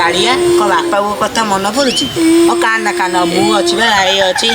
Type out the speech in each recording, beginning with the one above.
କାଳିଆ କ'ଣ ବାପା ବୋଉ କଥା ମନେ ପଡ଼ୁଛି? କାନା କାନା ମୁଁ ଅଛି ବା ଆଇ ଅଛି।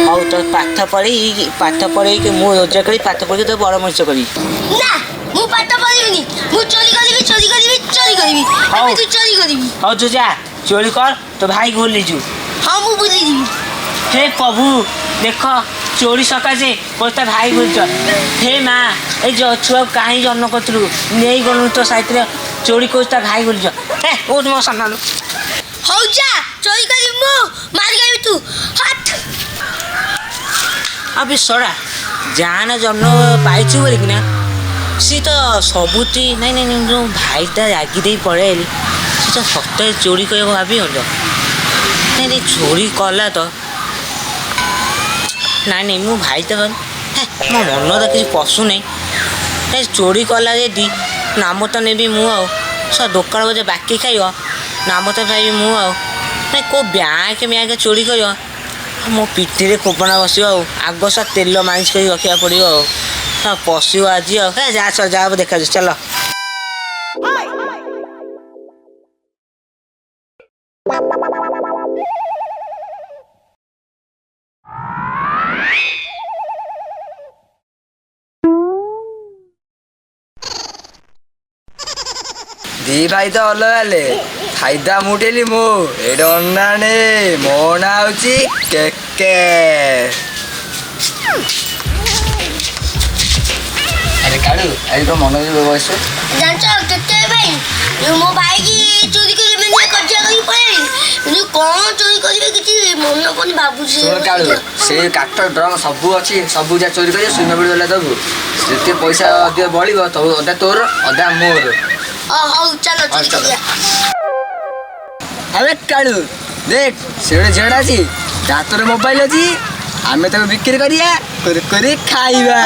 ହଉ ତ ପାଠ ପଢ଼େଇକି ମୁଁ ରୋଜଗାର କରି ପାଠ ପଢ଼ିକି ତ ବଡ଼ ମଣିଷ କରିବି। ନା ମୁଁ ପାଠ ପଢ଼ିବିନି, ମୁଁ ଚୋରି କରିବି। ହଉ ତୁ ଚୋରି କରିବି। ହଉ ତୁ ଯା ଚୋରି କର, ତୋ ଭାଇକୁ ଭୁଲିଛୁ। ହଁ ମୁଁ ଭୁଲିଯିବି। ହେ ପ୍ରଭୁ ଦେଖ ଚୋରି ସକାଶେ ତା ଭାଇ ଭୁଲିଛ। ହେ ମା ଏଇ ଛୁଆକୁ କାହିଁ ଜନ୍ମ କରିଥିଲୁ, ନେଇଗଲୁ ତ ସାଇତିରେ ଚୋରି କରୁଛୁ ତା ଭାଇ ଭୁଲିଛ। ହେ କୋଉଠି ମୋ ସାମ୍ନାରୁ। ହଉ ଯା ଚୋରି କରିବି, ମୁଁ ମାରିବି ତୁ ହାତ। ଆବେ ସରା ଯାହାନା ଜନ୍ମ ପାଇଛୁ ବୋଲିକିନା ସିଏ ତ ସବୁଠି ନାଇଁ ଯେଉଁ ଭାଇଟା ରାଗି ଦେଇ ପଳେଇଲି ସେ ତ ସତରେ ଚୋରି କରିବାକୁ ଭାବିଗଲ। ନାଇଁ ଚୋରି କଲା ତ ନାଇଁ ମୁଁ ଭାଇ ତ ମୋ ମନ ତ କିଛି ପଶୁନାହିଁ। ଚୋରି କଲା ଯଦି ନାମ ତ ନେବି ମୁଁ ଆଉ ଦୋକାନ ବୋଧେ ବାକି ଖାଇବ ନାମ ତ ପାଇବି ମୁଁ ଆଉ କେଉଁ ବ୍ୟାଙ୍କ ଚୋରି କରିବ ମୋ ପିଠିରେ ଖୋପଣା ବସିବ ଆଉ ଆଗ ତେଲ ମାଲିସ କରି ରଖିବାକୁ ପଡ଼ିବ ଆଉ ପଶିବ ଆଜି ଆଉ ଯାହା ଦେଖାଯାଉଛି ଚାଲ। ଦି ଭାଇ ତ ଅଲଗା ହେଲେ ଫାଇଦା ମୁଁ ଉଠେଇଲି ମୁଁ ଏଇଟା ଅନାନେ ମୋ ନାଁ ହଉଛି କେକେ। ଆରେ କାଳୁ ଆଜି ତ ମନ ବୟସ ଜାଣିଛ କେତେ ଭାଇ ମୋ ଭାଇ କି ଚୋରି କରିବି କରି ପଳେଇଲି କଣ ଚୋରି କରିବେ କିଛି ମନ ପନି ଭାବୁଛି। କାଳୁ ସେ କାଠ ଡ୍ରମ୍ ସବୁ ଅଛି, ସବୁ ଯା ଚୋରି କରିବ ଶୂନ୍ୟ ବିଡ଼ି ଦେଲେ ଦବୁ। ଯେତେ ପଇସା ଅଧିକ ବଳିବ ଅଧା ତୋର ଅଧା ମୋର। ହଉ ଚାଲ ଚୋରି କରିବା। ଆରେ କାଳୁ ଦେଖ ସେ ଗୋଟେ ଝିଅଟା ଅଛି, ତା ତୋର ମୋବାଇଲ ଅଛି, ଆମେ ତାକୁ ବିକ୍ରି କରିବା କରି ଖାଇବା।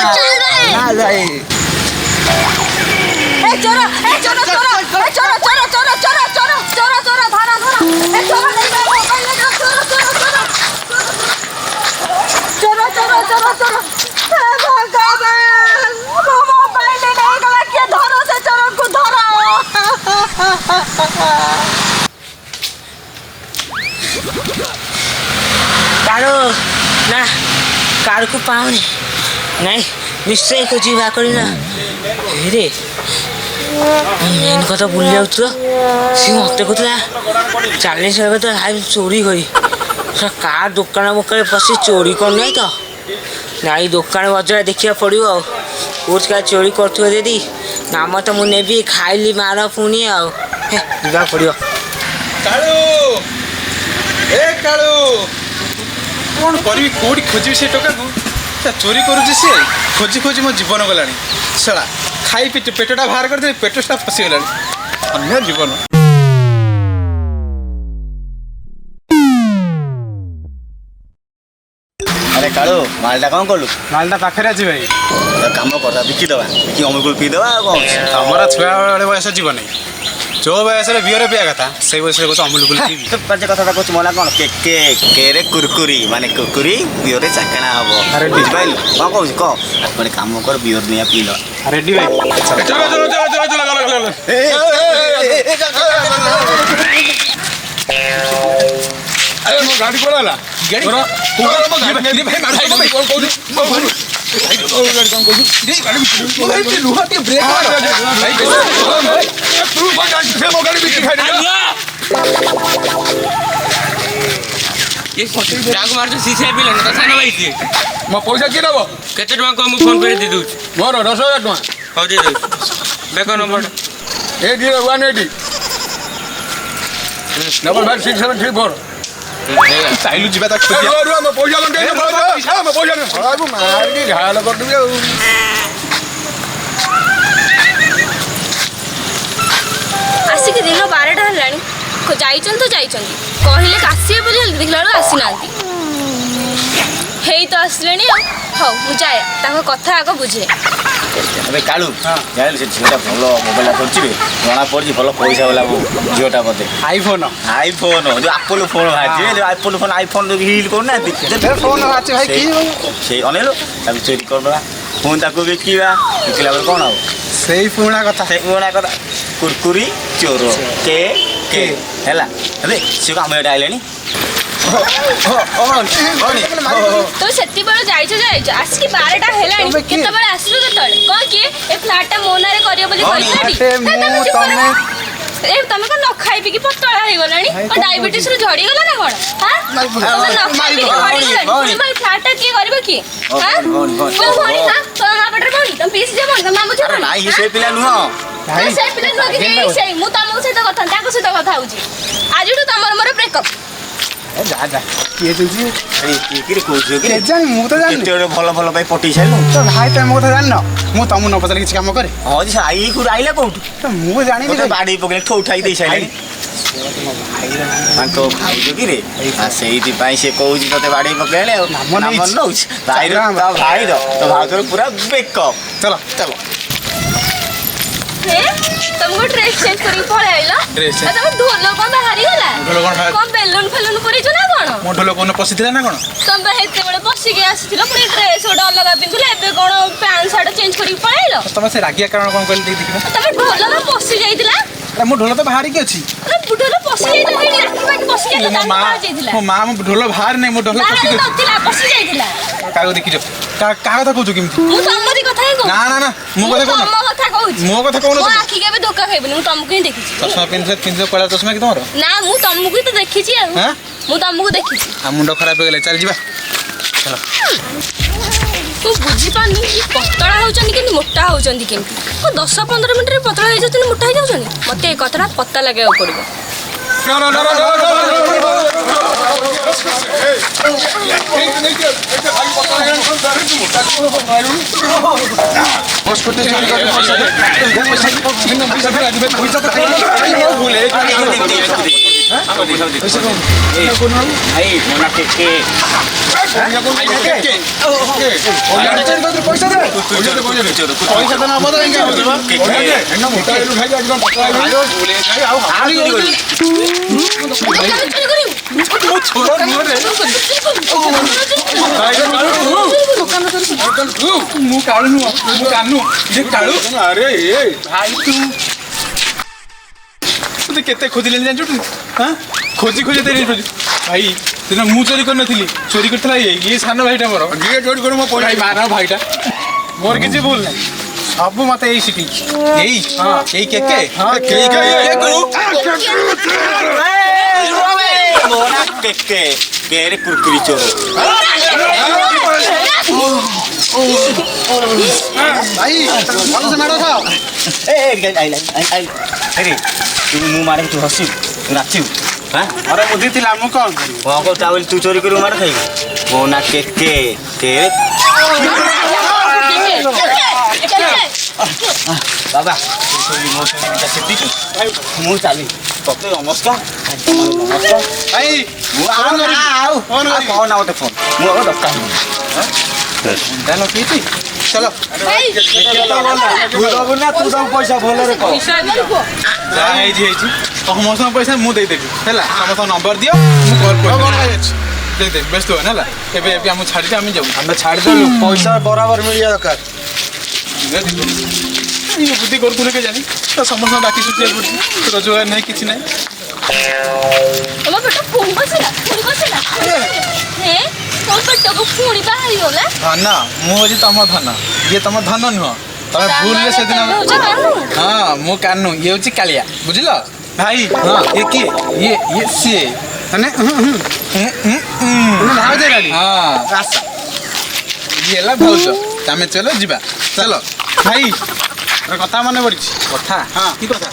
କାଳୁ ନା କାଳୁକୁ ପାଉନି, ନାଇଁ ନିଶ୍ଚୟ ଖୋଜି ବା କରି ନା ରେ ମେନ୍ କଥା ଭୁଲି ଯାଉଛୁ ତ ସିଏ ମୋତେ କହୁଥିଲା 40 ତ ଚୋରି କରି କାହା ଦୋକାନ ବୋକାରେ ପଶି ଚୋରି କରୁନାହିଁ ତ ନାଇଁ ଦୋକାନ ବଜାର ଦେଖିବାକୁ ପଡ଼ିବ ଆଉ କୋଉଠି କାହା ଚୋରି କରୁଥିବ ଯଦି ନାମ ତ ମୁଁ ନେବି ଖାଇଲି ମାର ପୁଣି ଆଉ ଯିବାକୁ ପଡ଼ିବ। କାଳୁ ଏ କାଳୁ କ'ଣ କରିବି କୋଉଠି ଖୋଜିବି ସେ ଟୋକାକୁ ଚୋରି କରୁଛି ସିଏ ଖୋଜି ଖୋଜି ମୋ ଜୀବନ ଗଲାଣି ଶଳା ଖାଇ ପେଟଟା ବାହାର କରିଦେଲି ପେଟଟା ଫସିଗଲାଣି ଅନ୍ୟ ଜୀବନ। ଆରେ କାଳୁ ମାଲଟା କ'ଣ କଲୁ? ମାଲଟା ପାଖରେ ଅଛି ଭାଇ, କାମ କଥା ବିକିଦେବା, ବିକି ଅମୁଲ ପିଇଦେବା ଆଉ କ'ଣ ତମର ଛୁଆ ବେଳେ ବୟସ ଯିବ ନାହିଁ, ଯୋଉ ବୟସରେ ବିଅର ପିଇବା କଥା ସେଇ ବୟସରେ କହୁଛ ଅମୁଲ କଥାଟା କହୁଛୁ ମନା କ'ଣ କେରେ କୁରକୁରି ମାନେ କୁରକୁରି ବିଅରେ ଚାକଣା ହବ ବୁଝିପାରିଲୁ କ'ଣ କହୁଛୁ କହ ଗୋଟେ କାମ କର ବିଅର ନିଆ ପିଇଲ ରେଡି ଭାଇ। ଗାଡ଼ି କ'ଣ ହେଲା ମୋ ପଇସା କିଏ ନେବ? କେତେ ଟଙ୍କା କହ ମୁଁ ଫୋନ ପେ ଦେଇଦେଉଛି। ମୋର 10,000 ଟଙ୍କା। ହଉ ଦେଇଦେଉଛି ଦେଖ ନମ୍ବରଟା 8018 56734 ଚାଇଲୁ ଯିବା ତାକୁ ପଇସା ଝାଳ କରିଦେବି ଆଉ। ଆସିକି ଦିନ 12ଟା ହେଲାଣି ଯାଇଛନ୍ତି ତ ଯାଇଛନ୍ତି କହିଲେ ଆସିବେ ବୋଲି ଦେଖିଲା ବେଳକୁ ଆସିନାହାନ୍ତି। ହେଇ ତ ଆସିଲେଣି ଆଉ ହଉ ମୁଁ ଯାଏ ତାଙ୍କ କଥା ଆଗ ବୁଝେ। ଏବେ କାଳୁ ଜାଣିଲୁ ସେ ଝିଅଟା ଭଲ ମୋବାଇଲଟା କରିଛି ଜଣା ପଡ଼ିଛି ଭଲ ପଇସା ବାଲା ଝିଅଟା ବୋଧେ ଆଇଫୋନ ଯୋଉ ଆପଲ ଫୋନ ବାହାରିଛି ଆପଲ ଫୋନ ଆଇଫୋନ ହିଲ୍ କରୁନାହାନ୍ତି ସେଇ ଅନେଇଲୁ ତାକୁ ଚୋରି କରିଦେବା ପୁଣି ତାକୁ ବିକିବା ବିକିଲା ବେଳେ କ'ଣ ହବ ସେଇ ପୁରୁଣା କଥା କୁରକୁରି ଚୋର କେ କେକେ ହେଲା ଏବେ ସେ କାମ ଏଇଟା ଆଇଲେଣି ତମେ ସେତିବେଳେ ଯାଇଛ ଆସିକି 12ଟା ହେଲାଣି କେତେବେଳେ ଆସିଲ କେତେବେଳେ କଣ କିଏ ଏ ଫ୍ଲାଟଟା ମୋ ନାଁରେ କରିବ ବୋଲି କହିଲାଟି ତମେ କଣ ନ ଖାଇ ପିକି ପତଳା ହେଇଗଲାଣି ଡାଇବେଟିସରୁ ଝଡ଼ିଗଲା ନା କଣ ତମେ ନ ଖାଇ ପିକି ଝଡ଼ିଗଲାଣି ଫ୍ଲାଟଟା କିଏ କରିବ କିଏ ତମ ଭଉଣୀ ତମ ମା ପଟରେ ଭଉଣୀ ତମ ପିସି ଯେ ଭଉଣୀ ତମ ମାମୁଁ ଯେ ଭଉଣୀ ନାଇଁ ସେ ପିଲା ନୁହଁ ସେ ପିଲା ନୁହଁ କି ସେଇ ମୁଁ ତମ ସହିତ କଥା ତାଙ୍କ ସହିତ କଥା ହଉଛି ଆଜିଠୁ ତମର ମୋର ବ୍ରେକଅପ୍ ଯା ଯା କିଏ କହୁଛି କିଏ କହୁଛୁ କି କେଜାଣି ମୁଁ ତ ଜାଣିନି କେତେ ଭଲ ଭଲ ପାଇଁ ପଟେଇ ସାରିଲୁ ତ ଭାଇ ତମେ ମୋ କଥା ଜାଣିନ ମୁଁ ତମକୁ ନ ପଚାରି କିଛି କାମ କରେ ହଁ ଯେ ଆଇ ଆଇଲା କୋଉଠୁ ତ ମୁଁ ଜାଣିନି ତୋତେ ବାଡେଇ ପକେଇ ଠୋ ଉଠାଇ ଦେଇ ସାରିଲାଣି ତୋ ଭାଉଜ କି ରେ ସେଇଥିପାଇଁ ସେ କହୁଛି ତତେ ବାଡେଇ ପକେଇଲେ ଆଉ ନାମ ନଉଛି ଭାଇର ତୋ ଭାଉଜର ପୁରା ବେକଅପ୍ ଚାଲ ଚାଲ ତମକୁ ଡ୍ରେସ୍ ଚେଞ୍ଜ କରିକି ପଳେଇ ଆଇଲ ତମ ଢୋଲ କଣ ବାହାରିଗଲା କଣ ବେଲୁନ ଫେଲୁନ ପୁରେଇଛ ନା କଣ ମୋ ଢୋଲ କୋନ ପଶିଥିଲା ନା କଣ ତମେ ହେତେବେଳେ ପଶିକି ଆସିଥିଲ ପୁଣି ଡ୍ରେସ୍ ଗୋଟେ ଅଲଗା ପିନ୍ଧିଲ ଏବେ କଣ ପ୍ୟାଣ୍ଟ ସାର୍ଟ ଚେଞ୍ଜ କରିକି ପଳେଇଲ ତମେ ସେ ରାଗିଆ କାରଣ କଣ କହିଲେ ଟିକେ ଦେଖିବା ତମେ ଢୋଲ ବା ପଶି ଯାଇଥିଲା ମୋ ଢୋଲ ତ ବାହାରିକି ଅଛି ଢୋଲ ପଶି ଯାଇଥିଲା ହେଇଟି ରାତି ପାଖି ପଶି ଯାଇଥିଲା ମୋ ମା ମୋ ଢୋଲ ବାହାରି ନାହିଁ ମୋ ଢୋଲ ପଶି ଯାଇଥିଲା କାହାକୁ ଦେଖିଛ କାହା କଥା କହୁଛୁ କେମିତି ମୁଁ ତମରି କଥା ହିଁ କହୁଛି ନା ନା ନା ମୋ କଥା କହୁନ ତମ କଥା କହୁଛି ମୋ କଥା କହୁନ ମୋ ଆଖି କେବେ ଧୋକା ଖାଇବନି ମୁଁ ତମକୁ ହିଁ ଦେଖିଛି ଚଷମା ପିନ୍ଧିଛ କଳା ଚଷମା କି ତମର ନା ମୁଁ ତମକୁ ହିଁ ତ ଦେଖିଛି ଆଉ ମୁଁ ତମକୁ ଦେଖିଛି ଆଉ ମୁଣ୍ଡ ଖରାପ ହେଇଗଲେ ଚାଲ ଯିବା ଚାଲ ମୁଁ ବୁଝିପାରୁନି କି ପତଳା ହେଉଛନ୍ତି କେମିତି ମୋଟା ହେଉଛନ୍ତି କେମିତି 10-15 ମିନିଟ୍ରେ ପତଳା ହେଇଯାଉଛନ୍ତି ମୋଟା ହେଇଯାଉଛନ୍ତି ମୋତେ ଏ କଥାଟା ପତା ଲଗାଇବାକୁ ପଡ଼ିବ ମୁଁ କାଳୁ ନୁହଁ ମୁଁ କାନୁ ଯେ କାଳୁ ଆରେ ଏ ଭାଇ ତୁ କେତେ ଖୋଜିଲେନି ଜାଣିଛୁ ହଁ ଖୋଜି ଖୋଜି ଦେଇ ଭାଇ ସେଦିନ ମୁଁ ଚୋରି କରିନଥିଲି ଚୋରି କରିଥିଲା ଇଏ ସାନ ଭାଇଟା ମୋର ଯିଏ ଚୋରି କରି ମୋ ଭାଇ ମାର ଭାଇଟା ମୋର କିଛି ଭୁଲ ନାହିଁ ସବୁ ମତେ ଏଇ ଶିଖେଇଛି ଏଇ ହଁ ଏଇ କେକେ ହଁ କେକେ କେରେ କୁରକୁରି ଚୋର ଭାଇ ଭଲସେ ମାଡ଼ ଖାଅ ମୁଁ ମାରେ ତୁ ହସିବୁ ତୁ ନାଚିବୁ ଅରେ ବୁଦ୍ଧି ଥିଲା ମୁଁ କଣ କଣ କରୁଛୁ ବୋଲି ତୁ ଚୋରି କରିବୁ ମାଡ଼ ଖାଇବୁ ମୋ ନା କେକେ କେରେ ବାବା ମୋ ଶିଖିଛୁ ମୁଁ ଚାଲି ତତେ ନମସ୍କାର ଭାଇ କଣ ନା ଗୋଟେ ଫୋନ୍ ମୁଁ ଆଉ ଦରକାର ଲଗେଇଛି ଚାଲ ପଇସା ଭଲରେ କହ ଯାହା ହେଇଛି ସମସ୍ତଙ୍କ ପଇସା ମୁଁ ଦେଇଦେବି ହେଲା ସମସ୍ତଙ୍କ ନମ୍ବର ଦିଅ ମୁଁ ଦେଇଦେବି ବ୍ୟସ୍ତ ହୁଏନି ହେଲା ଏବେ ଏବେ ଆମକୁ ଛାଡ଼ିକି ଆମେ ଯାଉ ଆମେ ଛାଡ଼ିଦେଲୁ ପଇସା ବରାବର ମିଳିବା ଦରକାର ବୁଦ୍ଧି କରୁଥିଲେ କେ ଜାଣି ତ ସମସ୍ତଙ୍କ ବାକି ସୁଟିବାକୁ ପଡ଼ୁଛି ରୋଜଗାର ନାହିଁ କିଛି ନାହିଁ ତମ ପେଟ ପୁଣି ବସିଲା ତମ ପେଟକୁ ପୁଣି ବାହାରିଗଲା ଧନ ମୁଁ ହଉଛି ତମ ଧନ ଇଏ ତମ ଧନ ନୁହଁ ତମେ ଭୁଲରେ ସେଦିନ ହଁ ମୁଁ କାନୁ ଇଏ ହଉଛି କାଳିଆ ବୁଝିଲ ଭାଇ ହଁ ଇଏ କିଏ ଇଏ ସିଏ ମାନେ ଭାଉଜ ହଁ ଇଏ ହେଲା ଭାଉଜ ତମେ ଚାଲ ଯିବା ଚାଲ ଭାଇ କଥା ମନେ ପଡ଼ିଛି କଥା ହଁ କି କଥା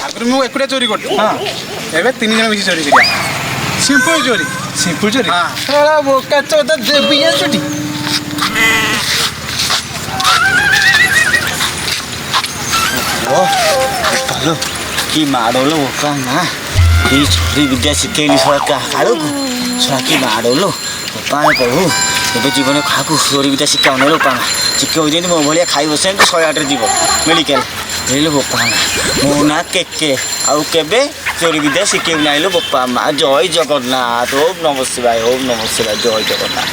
ଆଗରୁ ମୁଁ ଏକୁଟିଆ ଚୋରି କରୁଛି ହଁ ଏବେ 3 ଜଣ ମିଶି ଚୋରି କରିବା ସିମ୍ପଲ ଚୋରି ହଁ ବୋକା ଚୋଦ ଦେବି ଚୋରି ହ୍ୟାଲୋ କି ମାଡ଼ୋଲ ବୋକା ନା ଏଇ ଚୋରି ବିଦ୍ୟା ଶିଖେଇଲି ଶଳା କାଳକୁ ଶଳା କି ମାଡ଼ୋଲ ବୋପା ପ୍ରଭୁ ଏବେ ଜୀବନ କାହାକୁ ଚୋରି ବିଦ୍ୟା ଶିଖାଉନି ଲୋ ପାମା ଶିଖେଉ ଯେମିତି ମୋ ଭଳିଆ ଖାଇ ବସେନ୍ତି 108ରେ ଯିବ ମେଡ଼ିକାଲ ହେଇଲୋ ବୋପା ମା ମୋ ନା କେକେ ଆଉ କେବେ ଚୋରି ବିଦ୍ୟା ଶିଖେଇବି ନାହିଁ ଲୋ ବୋପା ମା ଜୟ ଜଗନ୍ନାଥ ଓମ୍ ନମଃ ଶିବାୟ ଜୟ ଜଗନ୍ନାଥ